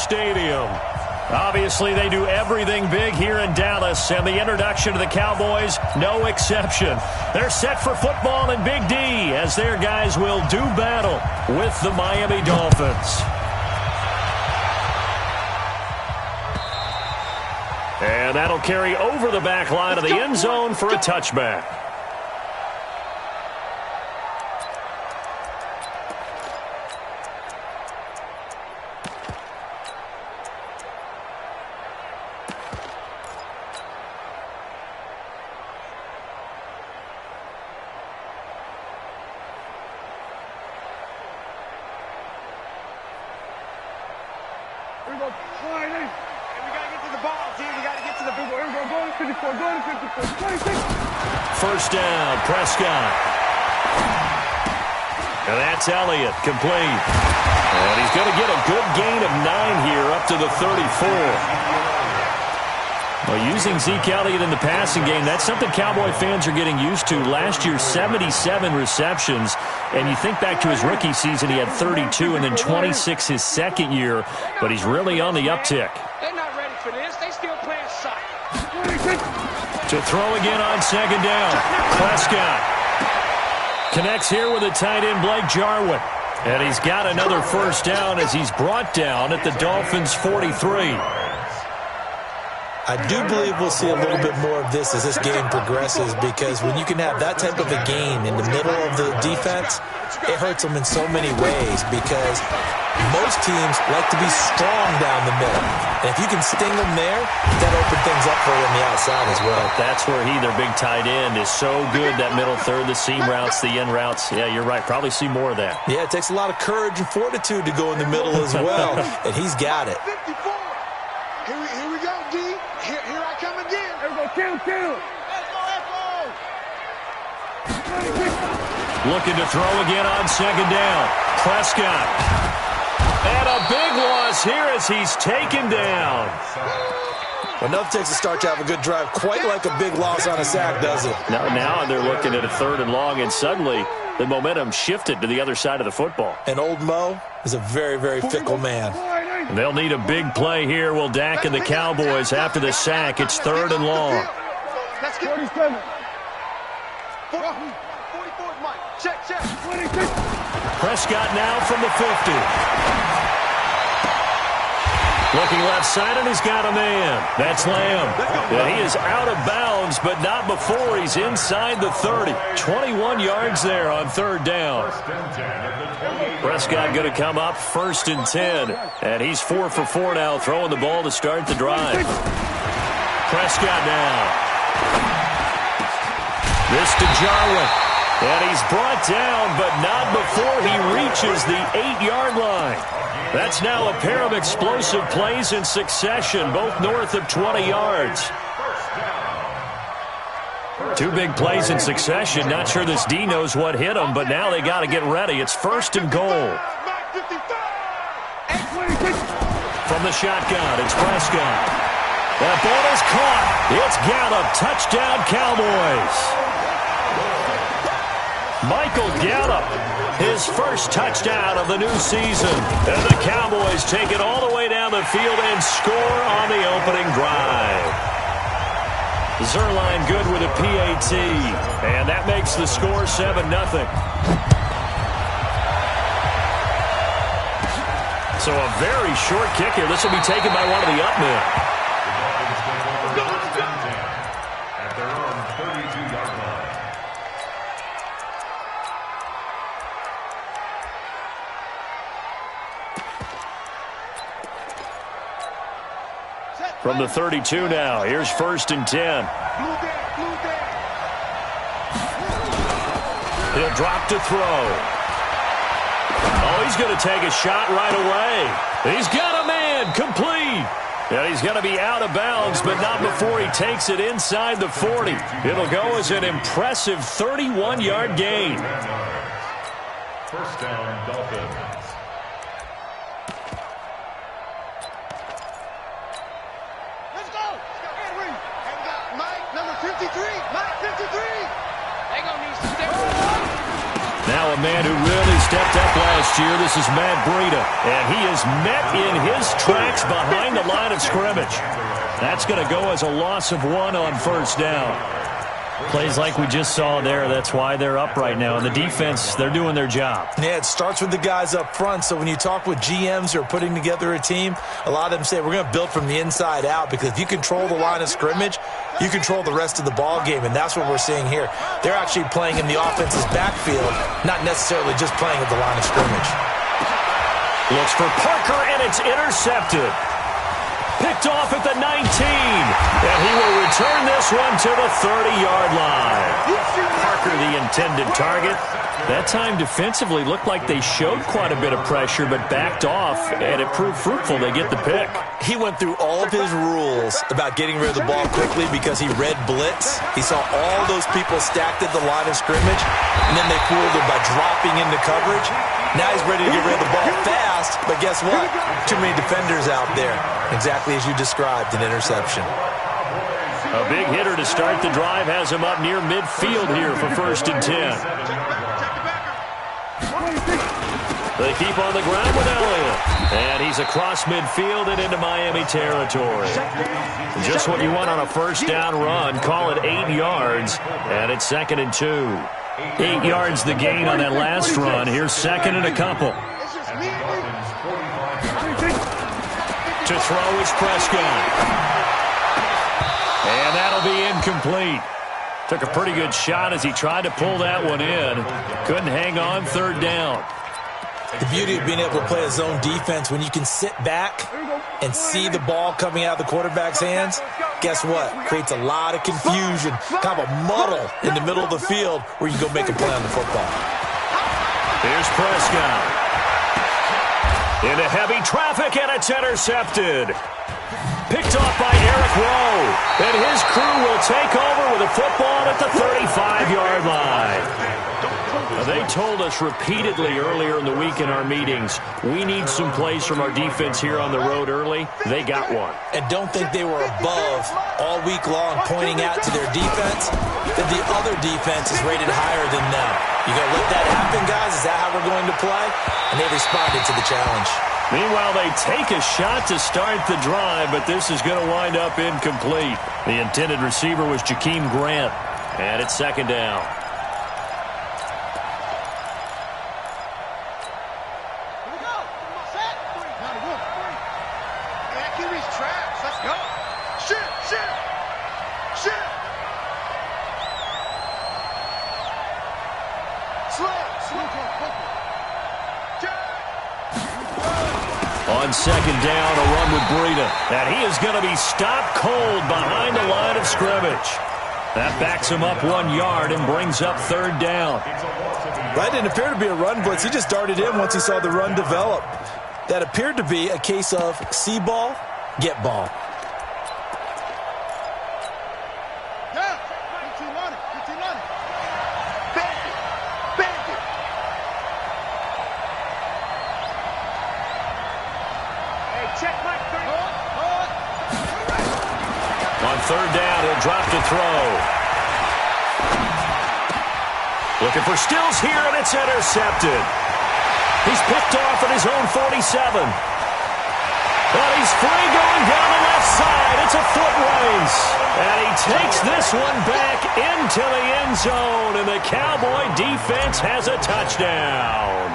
Stadium. Obviously, they do everything big here in Dallas, and the introduction to the Cowboys, no exception. They're set for football in Big D as their guys will do battle with the Miami Dolphins. And that'll carry over the back line of the end zone for a touchback. First down, Prescott. And that's Elliott, complete. And he's going to get a good gain of 9 here up to the 34. Well, using Zeke Elliott in the passing game, that's something Cowboy fans are getting used to. Last year, 77 receptions. And you think back to his rookie season, he had 32 and then 26 his second year. But he's really on the uptick. They're not ready for this. They still playing soft. To throw again on second down. Prescott connects here with the tight end Blake Jarwin. And he's got another first down as he's brought down at the Dolphins' 43. I do believe we'll see a little bit more of this as this game progresses, because when you can have that type of a gain in the middle of the defense, it hurts them in so many ways, because most teams like to be strong down the middle. And if you can sting them there, that opens things up for you on the outside as well. That's where their big tight end, is so good, that middle third, the seam routes, the in routes. Yeah, you're right. Probably see more of that. Yeah, it takes a lot of courage and fortitude to go in the middle as well, and he's got it. Here we go, D. Here I come again. Here we go, kill. Looking to throw again on second down. Prescott. And a big loss here as he's taken down. Enough takes a start to have a good drive, quite like a big loss on a sack, does it? Now they're looking at a third and long, and suddenly the momentum shifted to the other side of the football. And old Mo is a very, very fickle man. They'll need a big play here. Will Dak and the Cowboys after the sack. It's third and long. Let's get 47. 44, Mike. Check. 26. Prescott now from the 50. Looking left side, and he's got a man. That's Lamb. And he is out of bounds, but not before he's inside the 30. 21 yards there on third down. Prescott going to come up first and 10. And he's 4 for 4 now, throwing the ball to start the drive. Prescott now. This to Jarwin. And he's brought down, but not before he reaches the 8-yard line. That's now a pair of explosive plays in succession, both north of 20 yards. 2 big plays in succession. Not sure this D knows what hit him, but now they got to get ready. It's first and goal. From the shotgun, it's Prescott. That ball is caught. It's Gallup. Touchdown, Cowboys. Michael Gallup, his first touchdown of the new season. And the Cowboys take it all the way down the field and score on the opening drive. Zerline good with a PAT. And that makes the score 7-0. So a very short kick here. This will be taken by one of the up men. From the 32 now, here's first and 10. He'll drop to throw. Oh, he's going to take a shot right away. He's got a man, complete. And he's going to be out of bounds, but not before he takes it inside the 40. It'll go as an impressive 31-yard gain. First down, Dolphins. Now a man who really stepped up last year, this is Matt Breida. And he is met in his tracks behind the line of scrimmage. That's going to go as a loss of 1 on first down. Plays like we just saw there, that's why they're up right now. And the defense, they're doing their job. Yeah, it starts with the guys up front. So when you talk with GMs who are putting together a team, a lot of them say we're going to build from the inside out, because if you control the line of scrimmage, you control the rest of the ball game, and that's what we're seeing here. They're actually playing in the offense's backfield, not necessarily just playing at the line of scrimmage. Looks for Parker, and it's intercepted. Picked off at the 19, and he will return this one to the 30-yard line. Parker, the intended target. That time defensively looked like they showed quite a bit of pressure, but backed off, and it proved fruitful. They get the pick. He went through all of his rules about getting rid of the ball quickly because he read blitz. He saw all those people stacked at the line of scrimmage, and then they fooled him by dropping into coverage. Now he's ready to get rid of the ball fast, but guess what? Too many defenders out there. Exactly as you described, an interception. A big hitter to start the drive has him up near midfield here for 1st and 10. They keep on the ground with Elliott. And he's across midfield and into Miami territory. Just what you want on a first down run. Call it 8 yards. And it's 2nd and 2. 8 yards the gain on that last run. Here's 2nd and a couple. To throw is Prescott. And that'll be incomplete. Took a pretty good shot as he tried to pull that one in. Couldn't hang on, 3rd down. The beauty of being able to play a zone defense, when you can sit back and see the ball coming out of the quarterback's hands, guess what? Creates a lot of confusion, kind of a muddle in the middle of the field where you can go make a play on the football. Here's Prescott. Into heavy traffic, and it's intercepted. Picked off by Eric Rowe. And his crew will take over with a football at the 35-yard line. Now, they told us repeatedly earlier in the week in our meetings, we need some plays from our defense here on the road early. They got one. And don't think they were above all week long pointing out to their defense that the other defense is rated higher than them. You going to let that happen, guys? Is that how we're going to play? And they responded to the challenge. Meanwhile, they take a shot to start the drive, but this is going to wind up incomplete. The intended receiver was Jakeem Grant, and it's 2nd down. On 2nd down, a run with Breida. And he is going to be stopped cold behind the line of scrimmage. That backs him up 1 yard and brings up 3rd down. That didn't appear to be a run blitz. He just darted in once he saw the run develop. That appeared to be a case of see ball, get ball. On 3rd down, he'll drop to throw. Looking for Stills here, and it's intercepted. He's picked off at his own 47. But he's free going down the left side. It's a foot race. And he takes this one back into the end zone, and the Cowboy defense has a touchdown.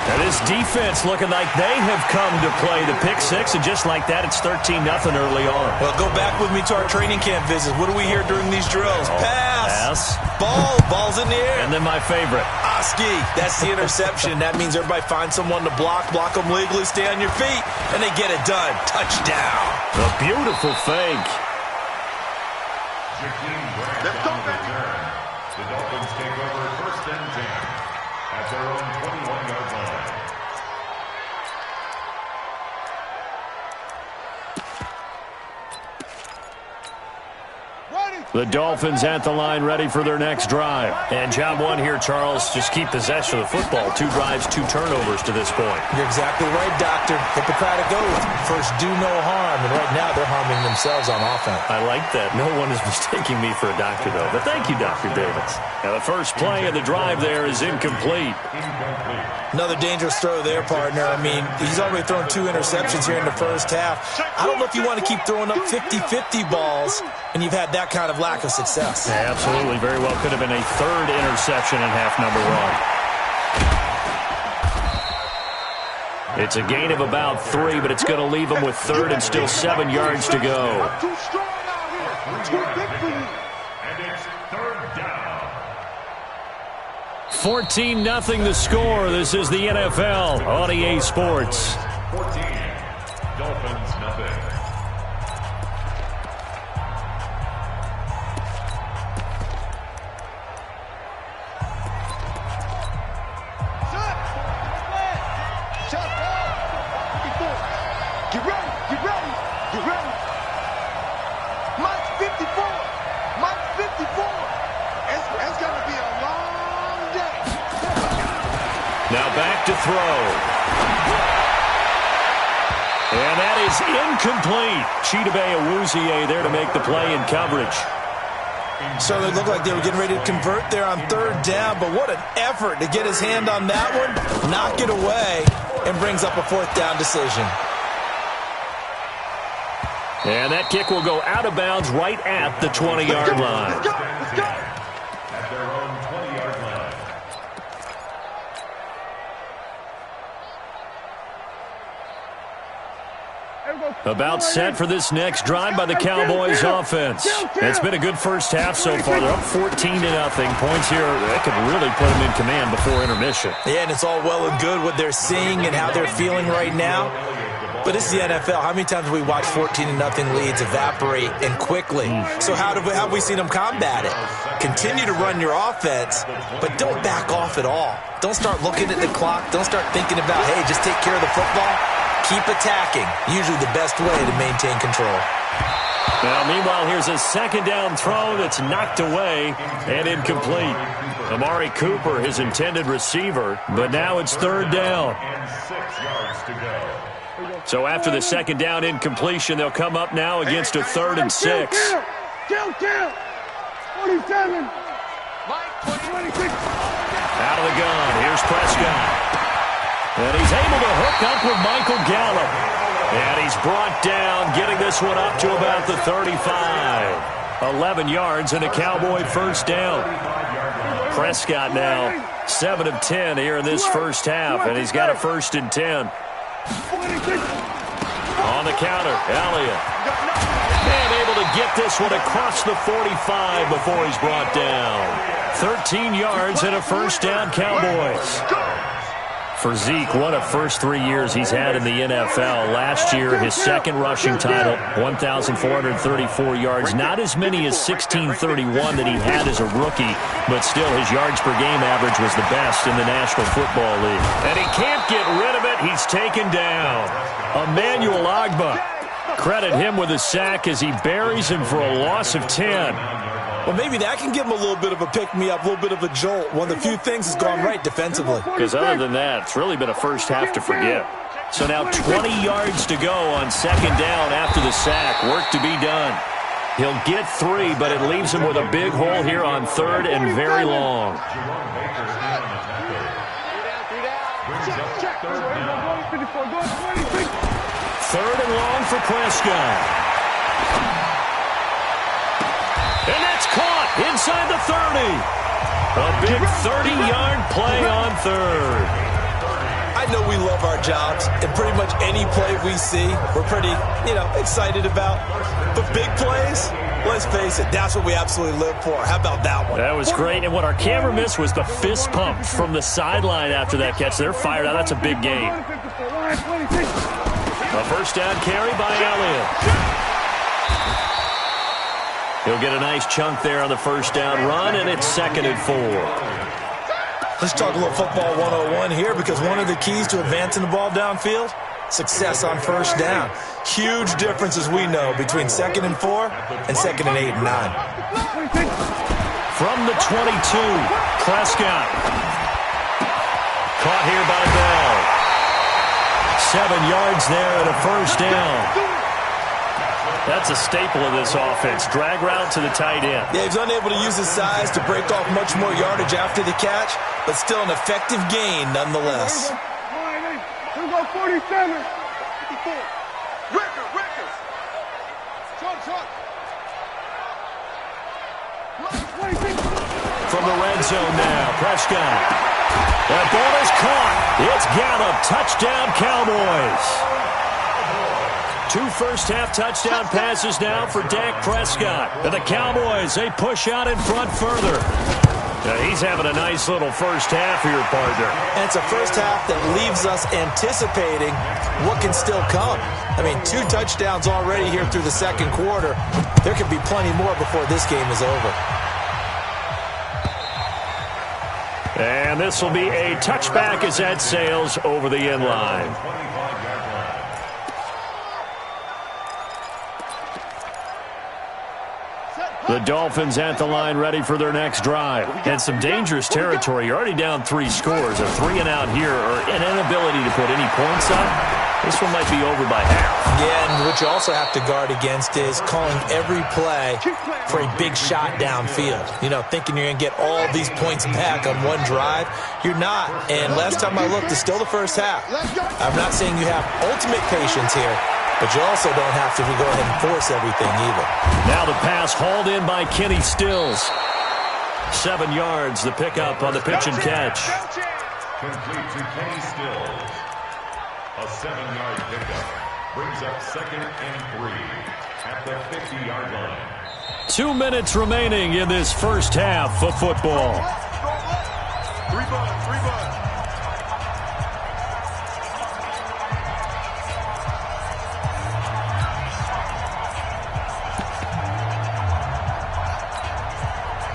And this defense looking like they have come to play the pick six, and just like that, it's 13-0 early on. Well, go back with me to our training camp visits. What do we hear during these drills? Pass. Ball's in the air. And then my favorite. Oski. That's the interception. That means everybody finds someone to block them legally, stay on your feet, and they get it done. Touchdown. A beautiful fake. The Dolphins take over 1st and 10 at their own 21-yard line. Ready. The Dolphins at the line ready for their next drive. And job one here, Charles, just keep possession of the football. 2 drives, 2 turnovers to this point. You're exactly right, Doctor. Hippocratic oath. First, do no harm. And right now, they're harming themselves on offense. I like that. No one is mistaking me for a doctor, though. But thank you, Dr. Davis. Now, the first play of the drive there is incomplete. Another dangerous throw there, partner. I mean, he's already thrown 2 interceptions here in the first half. I don't know if you want to keep throwing up 50-50 balls and you've had that kind of lack of success. Yeah, absolutely. Very well could have been a 3rd interception in half number 1. It's a gain of about 3, but it's going to leave him with 3rd and still 7 yards to go. Too strong out here. Too big for you. And it's 3rd down. 14-0 the score. This is the NFL on EA Sports. 14. Dolphins, nothing. Now back to throw. And that is incomplete. Chidobe Awuzie there to make the play in coverage. So they looked like they were getting ready to convert there on 3rd down, but what an effort to get his hand on that one, knock it away, and brings up a 4th down decision. And that kick will go out of bounds right at the 20-yard line. At their own 20-yard line. About set for this next drive by the Cowboys offense. It's been a good first half so far. They're up 14-0. Points here that could really put them in command before intermission. Yeah, and it's all well and good what they're seeing and how they're feeling right now. But it's the NFL. How many times have we watched 14-0 leads evaporate and quickly? So how have we seen them combat it? Continue to run your offense, but don't back off at all. Don't start looking at the clock. Don't start thinking about, hey, just take care of the football. Keep attacking. Usually the best way to maintain control. Now, meanwhile, here's a 2nd down throw that's knocked away and incomplete. Amari Cooper, his intended receiver, but now it's 3rd down. And 6 yards to go. So after the 2nd down incompletion, they'll come up now against a 3rd and 6. Kill. 47. 26. Out of the gun, here's Prescott. And he's able to hook up with Michael Gallup. And he's brought down, getting this one up to about the 35. 11 yards and a Cowboy 1st down. Prescott now 7 of 10 here in this first half, and he's got a 1st and 10. On the counter, Elliott. And able to get this one across the 45 before he's brought down. 13 yards and a 1st down, Cowboys. For Zeke, what a first 3 years he's had in the NFL. Last year, his 2nd rushing title, 1,434 yards. Not as many as 1,631 that he had as a rookie, but still his yards per game average was the best in the National Football League. And he can't get rid of it. He's taken down. Emmanuel Ogbah. Credit him with a sack as he buries him for a loss of 10. Well, maybe that can give him a little bit of a pick-me-up, a little bit of a jolt. One of the few things has gone right defensively. Because other than that, it's really been a first half to forget. So now 20 yards to go on 2nd down after the sack. Work to be done. He'll get 3, but it leaves him with a big hole here on 3rd and very long. 3rd and long for Prescott. And that's caught inside the 30. A big 30-yard play on 3rd. I know we love our jobs, and pretty much any play we see, we're pretty, excited about. But big plays, let's face it, that's what we absolutely live for. How about that one? That was great, and what our camera missed was the fist pump from the sideline after that catch. They're fired out. That's a big game. A 1st down carry by Elliott. He'll get a nice chunk there on the 1st down run, and it's 2nd and 4. Let's talk a little football 101 here, because one of the keys to advancing the ball downfield success on first down. Huge difference, as we know, between 2nd and 4 and 2nd and 8 and 9. From the 22, Prescott. Caught here by Bell. 7 yards there and a first down. That's a staple of this offense. Drag route to the tight end. Yeah, he's unable to use his size to break off much more yardage after the catch, but still an effective gain nonetheless. Here we go, 47. 54. Record. Shot. From the red zone now, Prescott. That ball is caught. It's Gallup. Touchdown, Cowboys. 2 first-half touchdown passes now for Dak Prescott. And the Cowboys, they push out in front further. He's having a nice little first half here, partner. And it's a first half that leaves us anticipating what can still come. I mean, 2 touchdowns already here through the second quarter. There could be plenty more before this game is over. And this will be a touchback as that sails over the end line. The Dolphins at the line ready for their next drive. And some dangerous territory. You're already down 3 scores. A 3 and out here, or an inability to put any points up. This one might be over by half. Yeah, and what you also have to guard against is calling every play for a big shot downfield. You know, thinking you're going to get all these points back on one drive. You're not. And last time I looked, it's still the first half. I'm not saying you have ultimate patience here, but you also don't have to go ahead and force everything either. Now the pass hauled in by Kenny Stills. 7 yards, the pickup on the pitch and catch. Complete to Kenny Stills. A 7-yard pickup. Brings up 2nd and 3 at the 50-yard line. 2 minutes remaining in this first half of football. 3 bucks.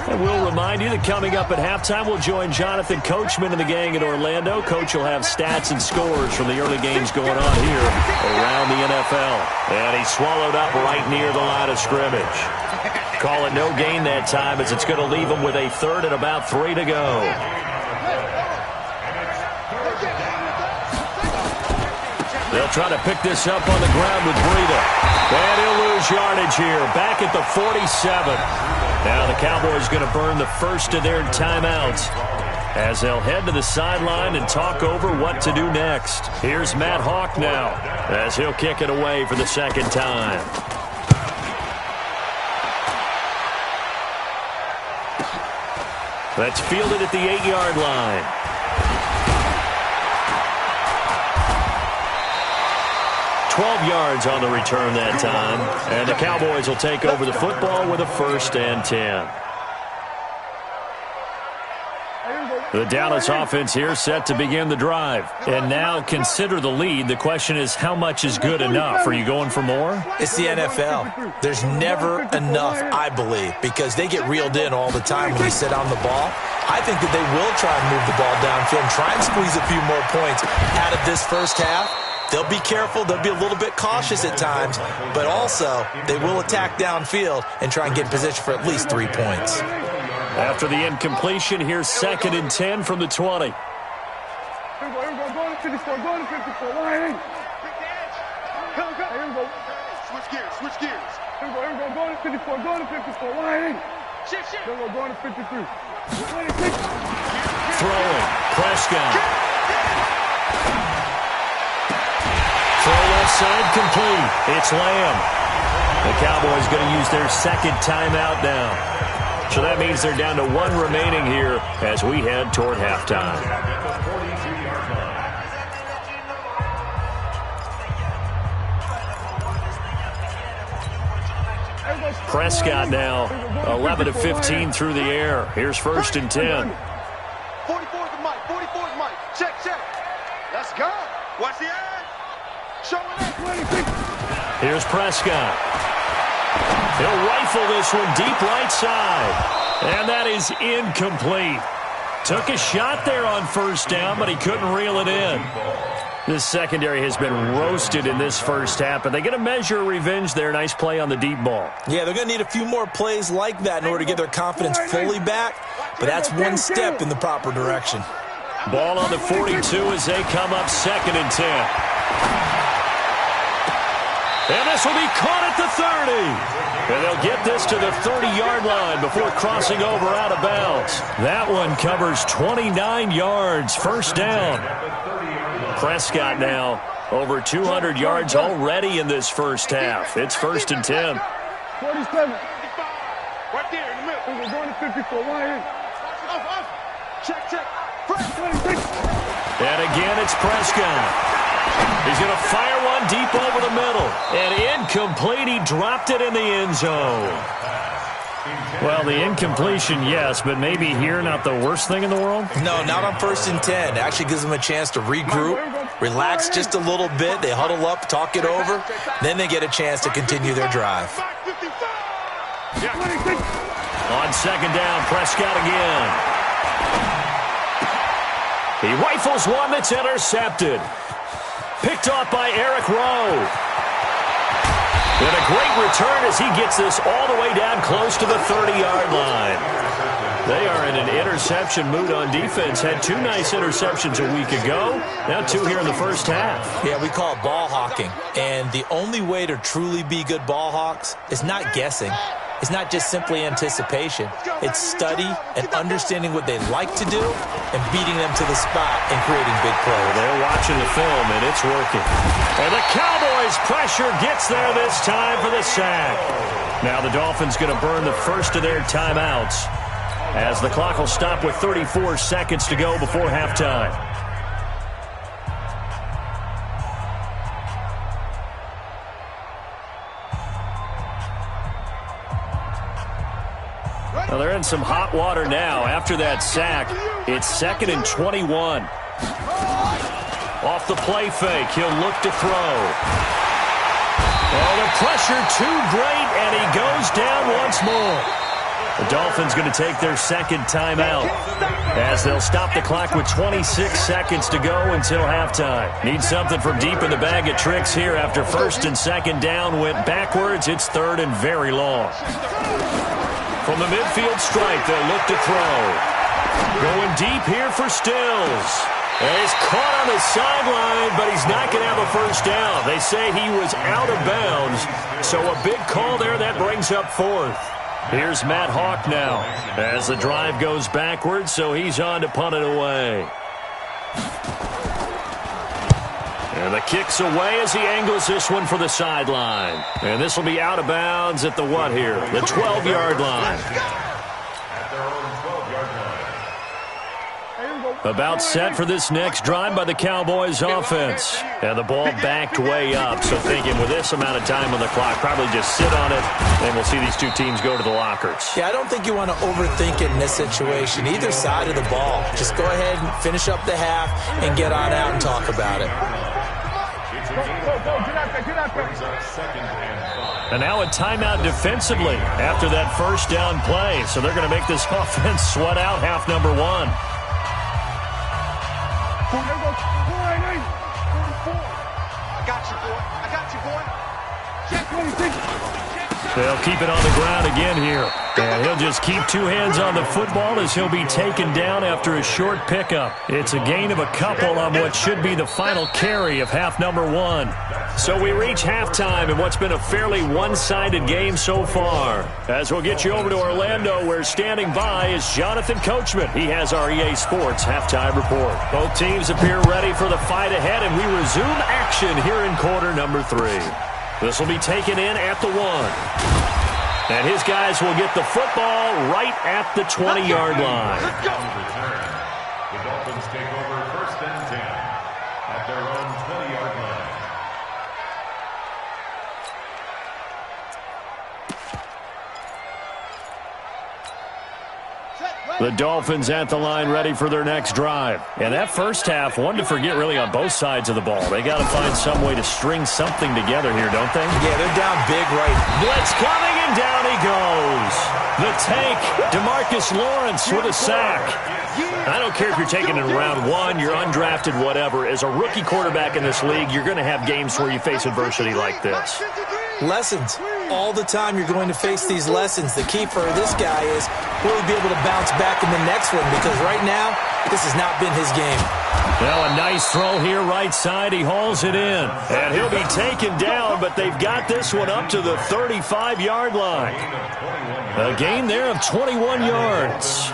And we'll remind you that coming up at halftime, we'll join Jonathan Coachman and the gang in Orlando. Coach will have stats and scores from the early games going on here around the NFL. And he swallowed up right near the line of scrimmage. Call it no gain that time, as it's going to leave him with a 3rd and about 3 to go. They'll try to pick this up on the ground with Breida. And he'll lose yardage here, back at the 47. Now the Cowboys going to burn the first of their timeouts as they'll head to the sideline and talk over what to do next. Here's Matt Hawk now as he'll kick it away for the second time. That's fielded at the 8-yard line. Yards on the return that time. And the Cowboys will take over the football with a 1st and 10. The Dallas offense here set to begin the drive. And now consider the lead. The question is, how much is good enough? Are you going for more? It's the NFL. There's never enough, I believe, because they get reeled in all the time when you sit on the ball. I think that they will try and move the ball downfield and try and squeeze a few more points out of this first half. They'll be careful. They'll be a little bit cautious at times, but also they will attack downfield and try and get in position for at least 3 points. After the incompletion, here's 2nd and 10 from the 20. Here we go. Going to 54. Going to 54. Line. Here we go. Switch gears. Here we go. Going to 54. Going to 54. Line. Here we go. Going to 53. 26. Throwing. Prescott. Throw left side complete. It's Lamb. The Cowboys going to use their 2nd timeout now. So that means they're down to 1 remaining here as we head toward halftime. Prescott now 11 of 15 through the air. Here's 1st and 10. 44's the mic. 44's mic. Check. Let's go. Watch the eye. Showing up 26. Here's Prescott. He'll rifle this one deep right side. And that is incomplete. Took a shot there on 1st down, but he couldn't reel it in. This secondary has been roasted in this first half, but they get a measure of revenge there. Nice play on the deep ball. Yeah, they're going to need a few more plays like that in order to get their confidence fully back, but that's one step in the proper direction. Ball on the 42 as they come up 2nd and 10. And this will be caught at the 30. And they'll get this to the 30-yard line before crossing over out of bounds. That one covers 29 yards. First down. Prescott now over 200 yards already in this first half. It's 1st and 10. 47. Right there in the middle. We're going to 54. Why? Check. And again, it's Prescott. He's going to fire one deep over the middle. And incomplete. He dropped it in the end zone. Well, the incompletion, yes, but maybe here not the worst thing in the world? No, not on 1st and 10. It actually gives them a chance to regroup, relax just a little bit. They huddle up, talk it over. Then they get a chance to continue their drive. On 2nd down, Prescott again. He rifles one that's intercepted. Picked off by Eric Rowe. And a great return as he gets this all the way down close to the 30-yard line. They are in an interception mood on defense. Had 2 nice interceptions a week ago. Now 2 here in the first half. Yeah, we call it ball hawking. And the only way to truly be good ball hawks is not guessing. It's not just simply anticipation. It's study and understanding what they like to do and beating them to the spot and creating big plays. They're watching the film, and it's working. And the Cowboys' pressure gets there this time for the sack. Now the Dolphins going to burn the first of their timeouts as the clock will stop with 34 seconds to go before halftime. Well, they're in some hot water now. After that sack, it's 2nd and 21. Off the play fake, he'll look to throw. Oh, the pressure too great, and he goes down once more. The Dolphins going to take their 2nd timeout as they'll stop the clock with 26 seconds to go until halftime. Need something from deep in the bag of tricks here after 1st and 2nd down went backwards. It's 3rd and very long. From the midfield stripe, they'll look to throw. Going deep here for Stills. And he's caught on the sideline, but he's not going to have a first down. They say he was out of bounds, so a big call there that brings up 4th. Here's Matt Hawk now as the drive goes backwards, so he's on to punt it away. And the kick's away as he angles this one for the sideline. And this will be out of bounds at the what here? The 12-yard line. About set for this next drive by the Cowboys offense. And the ball backed way up. So thinking with this amount of time on the clock, probably just sit on it, and we'll see these two teams go to the lockers. Yeah, I don't think you want to overthink it in this situation. Either side of the ball. Just go ahead and finish up the half and get on out and talk about it. And now a timeout defensively after that first down play. So they're going to make this offense sweat out half number 1. They'll keep it on the ground again here. And he'll just keep 2 hands on the football as he'll be taken down after a short pickup. It's a gain of a couple on what should be the final carry of half number 1. So we reach halftime in what's been a fairly one-sided game so far. As we'll get you over to Orlando, where standing by is Jonathan Coachman. He has our EA Sports halftime report. Both teams appear ready for the fight ahead, and we resume action here in quarter number 3. This will be taken in at the 1. And his guys will get the football right at the 20-yard line. The Dolphins take over 1st and 10 at their own 20-yard line. Set, right. The Dolphins at the line ready for their next drive. And that first half, one to forget really on both sides of the ball. They got to find some way to string something together here, don't they? Yeah, they're down big right. Blitz coming, and down he goes. The tank, DeMarcus Lawrence with a sack. I don't care if you're taking it in round one, you're undrafted, whatever. As a rookie quarterback in this league, you're going to have games where you face adversity like this. Lessons. All the time you're going to face these lessons. The key for this guy is will he be able to bounce back in the next one, because right now, this has not been his game. Now a nice throw here right side. He hauls it in. And he'll be taken down, but they've got this one up to the 35-yard line. A gain there of 21 yards.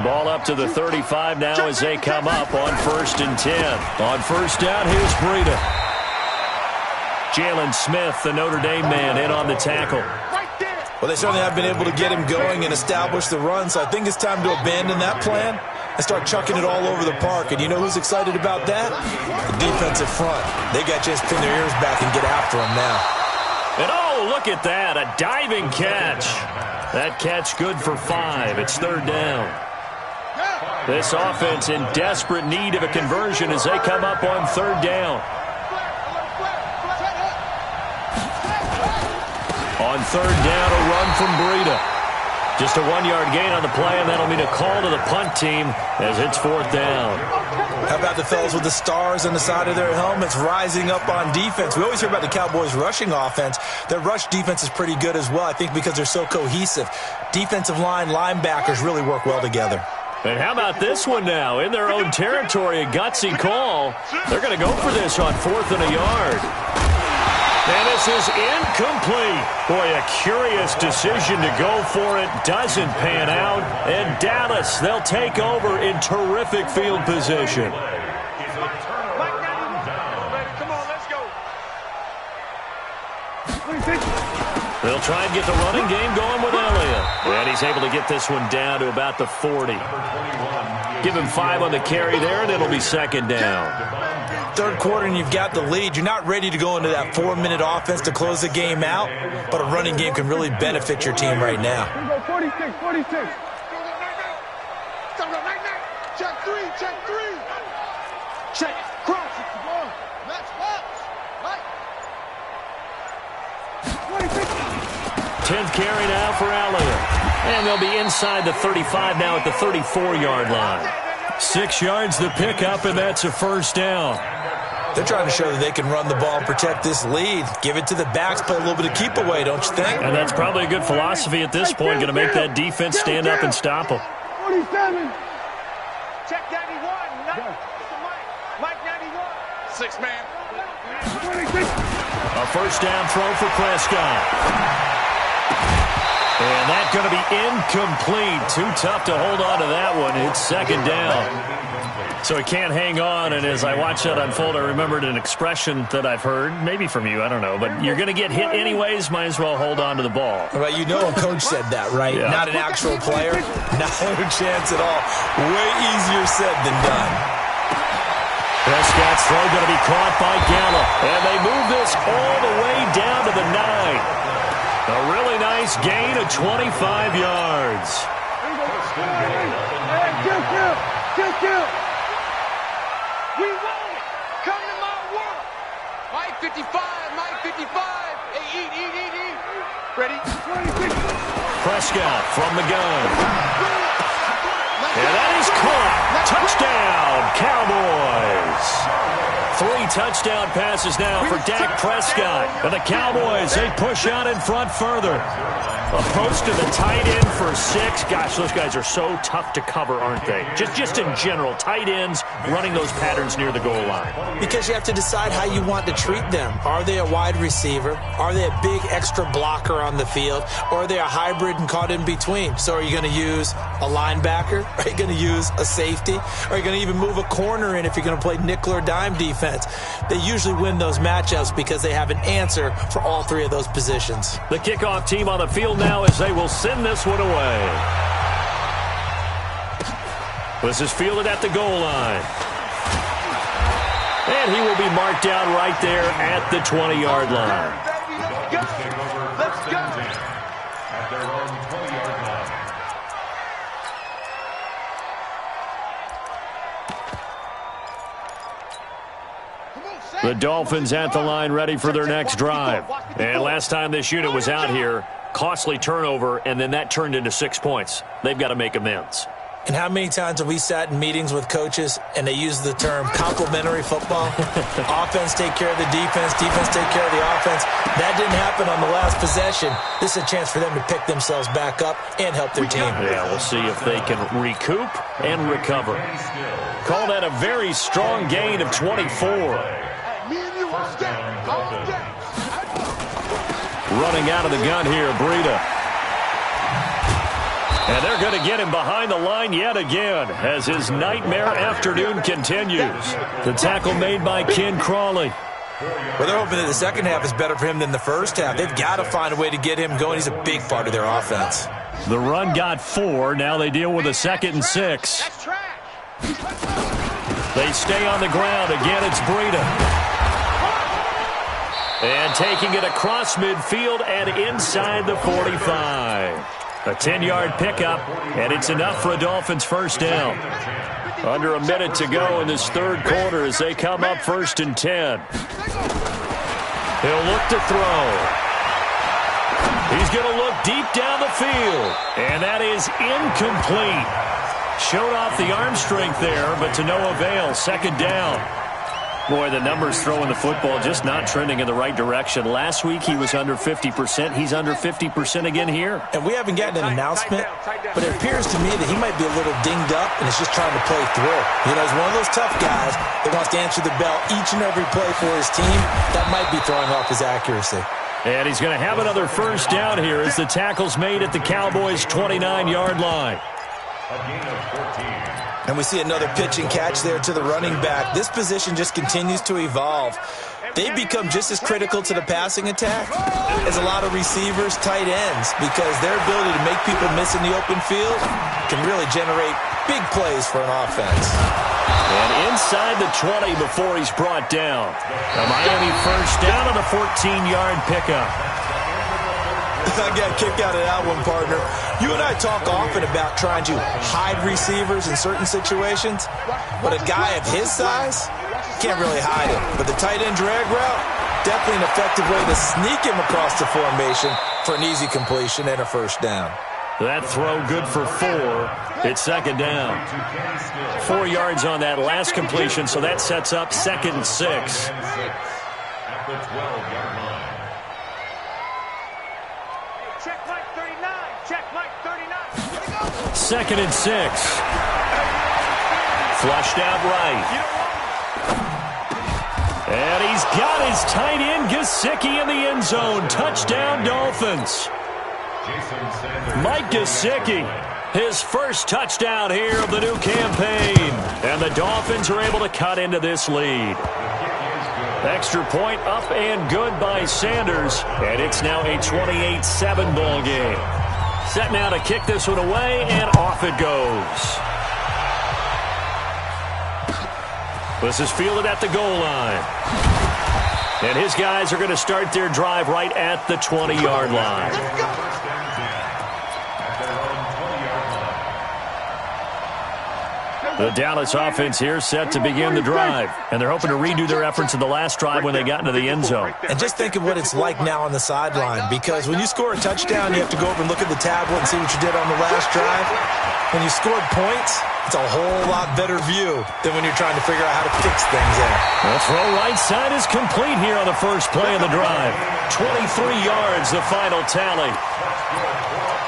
Ball up to the 35 now as they come up on 1st and 10. On first down, here's Breida. Jalen Smith, the Notre Dame man, in on the tackle. Well, they certainly have been able to get him going and establish the run, so I think it's time to abandon that plan and start chucking it all over the park. And you know who's excited about that? The defensive front. They got a chance to pin their ears back and get after him now. And oh, look at that, a diving catch. That catch good for 5. It's 3rd down. This offense in desperate need of a conversion as they come up on 3rd down. On 3rd down, a run from Breida. Just a 1-yard gain on the play, and that'll mean a call to the punt team as it's 4th down. How about the fellas with the stars on the side of their helmets rising up on defense? We always hear about the Cowboys' rushing offense. Their rush defense is pretty good as well, I think, because they're so cohesive. Defensive line, linebackers really work well together. And how about this one now? In their own territory, a gutsy call. They're going to go for this on 4th and a yard. And this is incomplete. Boy, a curious decision to go for it. Doesn't pan out. And Dallas, they'll take over in terrific field position. They'll try and get the running game going with Elliott. And he's able to get this one down to about the 40. Give him 5 on the carry there, and it'll be 2nd down. 3rd quarter and you've got the lead. You're not ready to go into that 4-minute offense to close the game out, but a running game can really benefit your team right now. 46. Check 3. Check. Cross. Let's box. Right. 10th carry now for Elliott. And they'll be inside the 35 now at the 34-yard line. 6 yards the pickup, and that's a 1st down. They're trying to show that they can run the ball and protect this lead. Give it to the backs, play a little bit of keep away, don't you think? And that's probably a good philosophy at this point, going to make that defense stand up and stop them. 47. Check 91. Mike 91. 6 man. 26. A 1st down throw for Prescott. And that's going to be incomplete. Too tough to hold on to that one. It's 2nd down. So he can't hang on, and as I watch that unfold, I remembered an expression that I've heard, maybe from you, I don't know, but you're going to get hit anyways, might as well hold on to the ball. Right, you know a coach said that, right? Yeah. Not an actual player. Not a chance at all. Way easier said than done. Prescott's throw going to be caught by Gallup, and they move this all the way down to the 9. A really nice gain of 25 yards. Kill. We want it. Come to my world. Mike 55. Hey, eat. Ready? 26. Prescott from the gun. And that is caught. Touchdown, Cowboys. 3 touchdown passes now for Dak Prescott. And the Cowboys, they push out in front further. Approach to the tight end for 6. Gosh, those guys are so tough to cover, aren't they? Just in general, tight ends running those patterns near the goal line. Because you have to decide how you want to treat them. Are they a wide receiver? Are they a big extra blocker on the field? Or are they a hybrid and caught in between? So are you going to use a linebacker? Are you going to use a safety? Are you going to even move a corner in if you're going to play nickel or dime defense? They usually win those matchups because they have an answer for all 3 of those positions. The kickoff team on the field now as they will send this one away. This is fielded at the goal line. And he will be marked down right there at the 20-yard line. Let's go. At their own 20-yard line. The Dolphins at the line ready for their next drive. And last time this unit was out here, costly turnover, and then that turned into 6 points. They've got to make amends. And how many times have we sat in meetings with coaches and they use the term complementary football? Offense take care of the defense, defense take care of the offense. That didn't happen on the last possession. This is a chance for them to pick themselves back up and help their team. Yeah, we'll see if they can recoup and recover. Call that a very strong gain of 24. Running out of the gun here, Breida. And they're going to get him behind the line yet again as his nightmare afternoon continues. The tackle made by Ken Crawley. Well, they're hoping that the second half is better for him than the first half. They've got to find a way to get him going. He's a big part of their offense. The run got 4. Now they deal with a 2nd and 6. They stay on the ground. Again, it's Breida. And taking it across midfield and inside the 45. A 10-yard pickup, and it's enough for a Dolphins first down. Under a minute to go in this third quarter as they come up 1st and 10. He'll look to throw. He's going to look deep down the field, and that is incomplete. Showed off the arm strength there, but to no avail. 2nd down. Boy, the numbers throwing the football just not trending in the right direction. Last week he was under 50%. He's under 50% again here. And we haven't gotten an announcement, but it appears to me that he might be a little dinged up and is just trying to play through. You know, he's one of those tough guys that wants to answer the bell each and every play for his team. That might be throwing off his accuracy. And he's going to have another first down here as the tackle's made at the Cowboys' 29-yard line. A gain of 14. And we see another pitch and catch there to the running back. This position just continues to evolve. They've become just as critical to the passing attack as a lot of receivers, tight ends, because their ability to make people miss in the open field can really generate big plays for an offense. And inside the 20 before he's brought down. A Miami first down on a 14-yard pickup. I got a kick out of that one, partner. You and I talk often about trying to hide receivers in certain situations, but a guy of his size can't really hide it. But the tight end drag route, definitely an effective way to sneak him across the formation for an easy completion and a first down. That throw good for 4. It's 2nd down. 4 yards on that last completion, so that sets up 2nd and 6. At the 12-yard line. Check Mike 39. Check Mike 39. 2nd and 6. Flushed out right. And he's got his tight end Gesicki in the end zone. Touchdown, Dolphins. Mike Gesicki, his first touchdown here of the new campaign. And the Dolphins are able to cut into this lead. Extra point up and good by Sanders. And it's now a 28-7 ball game. Set now to kick this one away, and off it goes. This is fielded at the goal line. And his guys are going to start their drive right at the 20-yard line. The Dallas offense here set to begin the drive. And they're hoping to redo their efforts in the last drive when they got into the end zone. And just think of what it's like now on the sideline, because when you score a touchdown, you have to go over and look at the tablet and see what you did on the last drive. When you scored points, it's a whole lot better view than when you're trying to figure out how to fix things in. The throw right side is complete here on the first play of the drive. 23 yards, the final tally.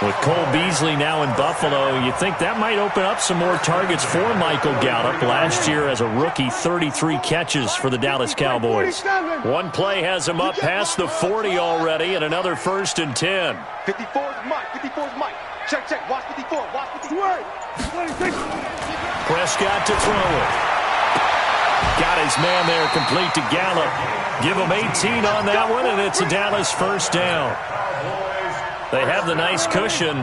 With Cole Beasley now in Buffalo, you think that might open up some more targets for Michael Gallup. Last year as a rookie, 33 catches for the Dallas Cowboys. One play has him up past the 40 already, and another 1st and 10. 54's Mike. 54's Mike. Check, check. Watch 54. Watch 54. Prescott to throw it. Got his man there, complete to Gallup. Give him 18 on that one, and it's a Dallas first down. They have the nice cushion.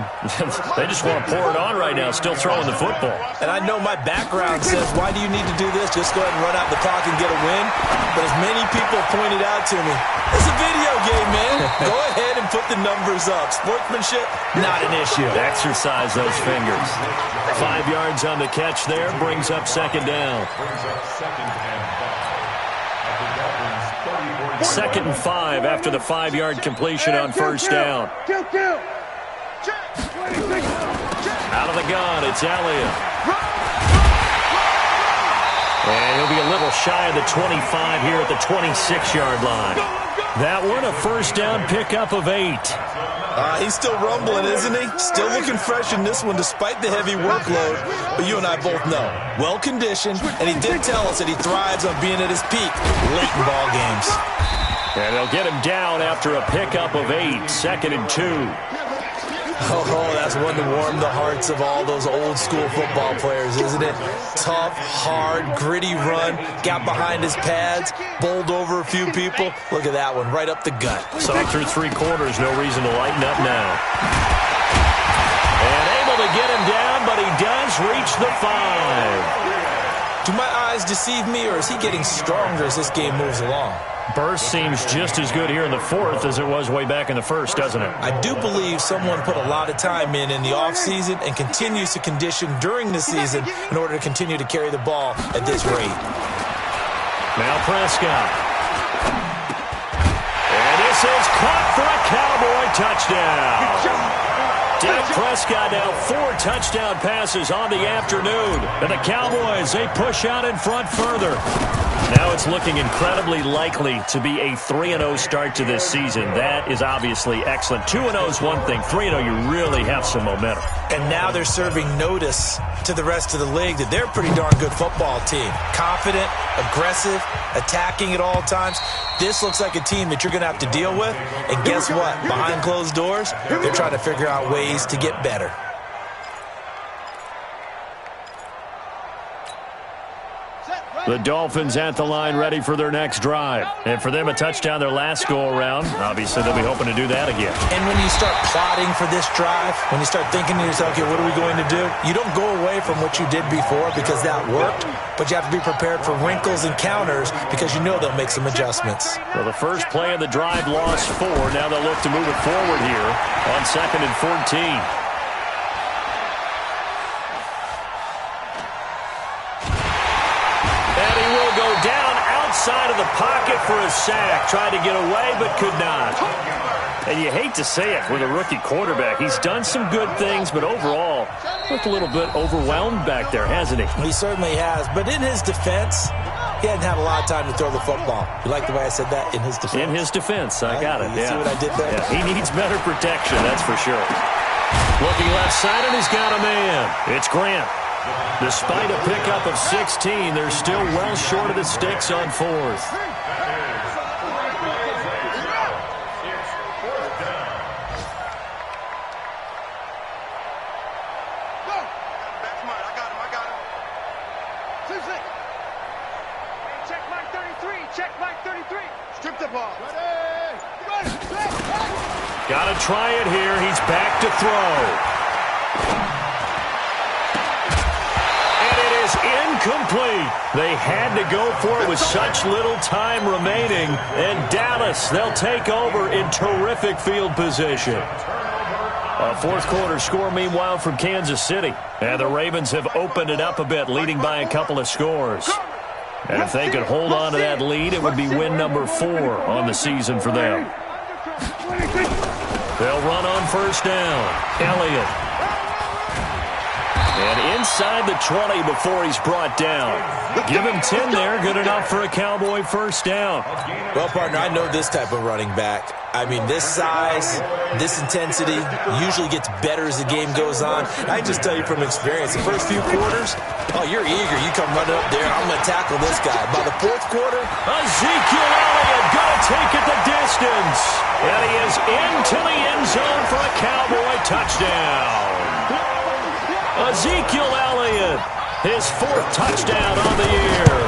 They just want to pour it on right now, still throwing the football. And I know my background says, why do you need to do this? Just go ahead and run out the clock and get a win. But as many people pointed out to me, it's a video game, man. Go ahead and put the numbers up. Sportsmanship, not an issue. Exercise those fingers. 5 yards on the catch there, brings up 2nd down. Brings up 2nd and 5. At the Dolphins 2nd and 5 after the 5-yard completion on first down. Out of the gun, it's Elliott. And he'll be a little shy of the 25 here at the 26-yard line. That one, a first down pickup of 8. He's still rumbling, isn't he? Still looking fresh in this one despite the heavy workload. But you and I both know, well-conditioned, and he did tell us that he thrives on being at his peak late in ball games. And they'll get him down after a pickup of 8, 2nd and 2. Oh, that's one to warm the hearts of all those old-school football players, isn't it? Tough, hard, gritty run, got behind his pads, bowled over a few people. Look at that one, right up the gut. So through 3 quarters, no reason to lighten up now. And able to get him down, but he does reach the 5. Do my eyes deceive me, or is he getting stronger as this game moves along? Burst seems just as good here in the 4th as it was way back in the 1st, doesn't it? I do believe someone put a lot of time in the offseason and continues to condition during the season in order to continue to carry the ball at this rate. Now Prescott. And this is caught for a Cowboy touchdown. Dak Prescott now 4 touchdown passes on the afternoon. And the Cowboys, they push out in front further. Now it's looking incredibly likely to be a 3-0 start to this season. That is obviously excellent. 2-0 is one thing. 3-0, you really have some momentum. And now they're serving notice to the rest of the league that they're a pretty darn good football team. Confident, aggressive, attacking at all times. This looks like a team that you're going to have to deal with. And guess what? Behind closed doors, they're trying to figure out ways to get better. The Dolphins at the line ready for their next drive. And for them, a touchdown their last go-around. Obviously, they'll be hoping to do that again. And when you start plotting for this drive, when you start thinking to yourself, okay, what are we going to do? You don't go away from what you did before because that worked, but you have to be prepared for wrinkles and counters because you know they'll make some adjustments. Well, the first play of the drive lost 4. Now they'll look to move it forward here on 2nd and 14. Outside of the pocket for a sack. Tried to get away, but could not. And you hate to say it with a rookie quarterback. He's done some good things, but overall, looked a little bit overwhelmed back there, hasn't he? He certainly has. But in his defense, he hadn't had a lot of time to throw the football. You like the way I said that? In his defense? In his defense. I got it. You see what I did there? Yeah, he needs better protection, that's for sure. Looking left side, and he's got a man. It's Grant. Despite a pickup of 16, they're still well short of the sticks on 4th. Check mark 33. Check mark 33. Strip the ball. Got to try it here. He's back to throw. Incomplete. They had to go for it with such little time remaining. And Dallas, they'll take over in terrific field position. A 4th quarter score, meanwhile, from Kansas City. And the Ravens have opened it up a bit, leading by a couple of scores. And if they could hold on to that lead, it would be win number 4 on the season for them. They'll run on first down. Elliott. And inside the 20 before he's brought down. Give him 10 there. Good enough for a Cowboy first down. Well, partner, I know this type of running back. I mean, this size, this intensity usually gets better as the game goes on. I can just tell you from experience, the first few quarters, oh, you're eager. You come running up there. I'm going to tackle this guy. By the 4th quarter, Ezekiel Elliott going to take it the distance. And he is into the end zone for a Cowboy touchdown. Ezekiel Elliott, his 4th touchdown on the year,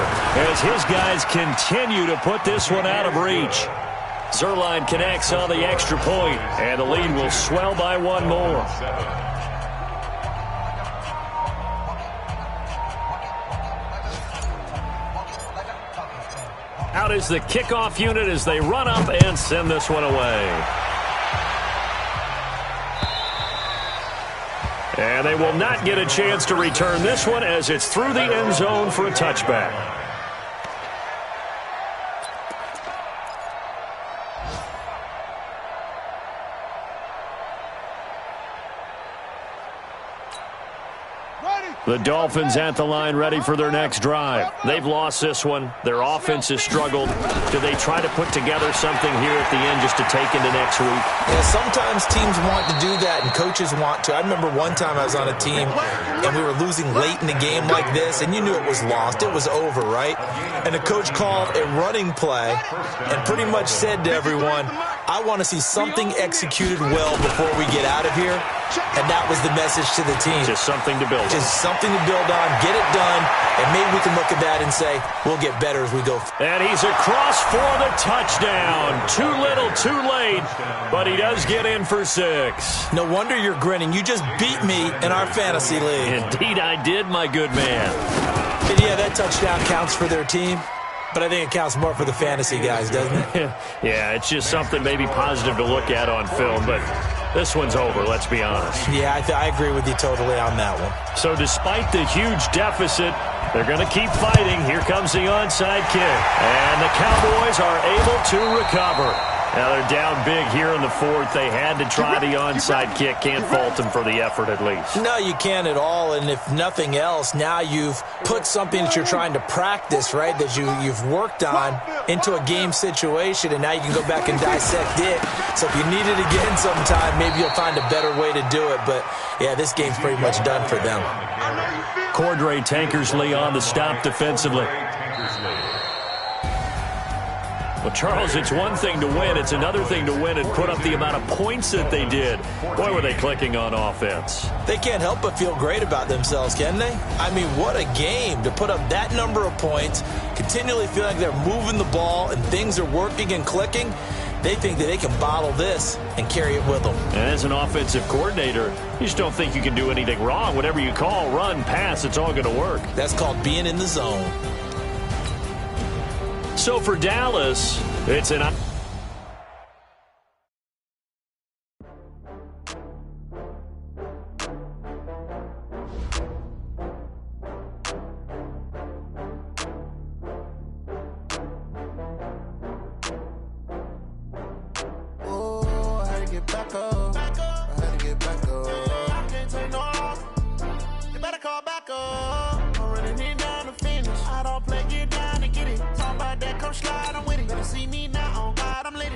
as his guys continue to put this one out of reach. Zerline connects on the extra point, and the lead will swell by 1 more. Out is the kickoff unit as they run up and send this one away. And they will not get a chance to return this one as it's through the end zone for a touchback. The Dolphins at the line ready for their next drive. They've lost this one. Their offense has struggled. Do they try to put together something here at the end just to take into next week? Yeah, sometimes teams want to do that and coaches want to. I remember one time I was on a team and we were losing late in the game like this, and you knew it was lost. It was over, right? And the coach called a running play and pretty much said to everyone, I want to see something executed well before we get out of here. And that was the message to the team. Just something to build on. Just something to build on, get it done, and maybe we can look at that and say, we'll get better as we go. And he's across for the touchdown. Too little, too late, but he does get in for 6. No wonder you're grinning. You just beat me in our fantasy league. Indeed I did, my good man. And yeah, that touchdown counts for their team, but I think it counts more for the fantasy guys, doesn't it? Yeah, it's just something maybe positive to look at on film, but this one's over, let's be honest. Yeah, I agree with you totally on that one. So despite the huge deficit, they're going to keep fighting. Here comes the onside kick. And the Cowboys are able to recover. Now they're down big here in the 4th. They had to try the onside kick. Can't fault them for the effort at least. No, you can't at all. And if nothing else, now you've put something that you're trying to practice, right, that you've worked on into a game situation, and now you can go back and dissect it. So if you need it again sometime, maybe you'll find a better way to do it. But, yeah, this game's pretty much done for them. Cordray Tankersley on the stop defensively. Well, Charles, it's one thing to win. It's another thing to win and put up the amount of points that they did. Boy, were they clicking on offense. They can't help but feel great about themselves, can they? I mean, what a game to put up that number of points, continually feel like they're moving the ball and things are working and clicking. They think that they can bottle this and carry it with them. And as an offensive coordinator, you just don't think you can do anything wrong. Whatever you call, run, pass, it's all going to work. That's called being in the zone. So for Dallas, it's an... Slide, I'm with it. Better see me now, on God, I'm lit.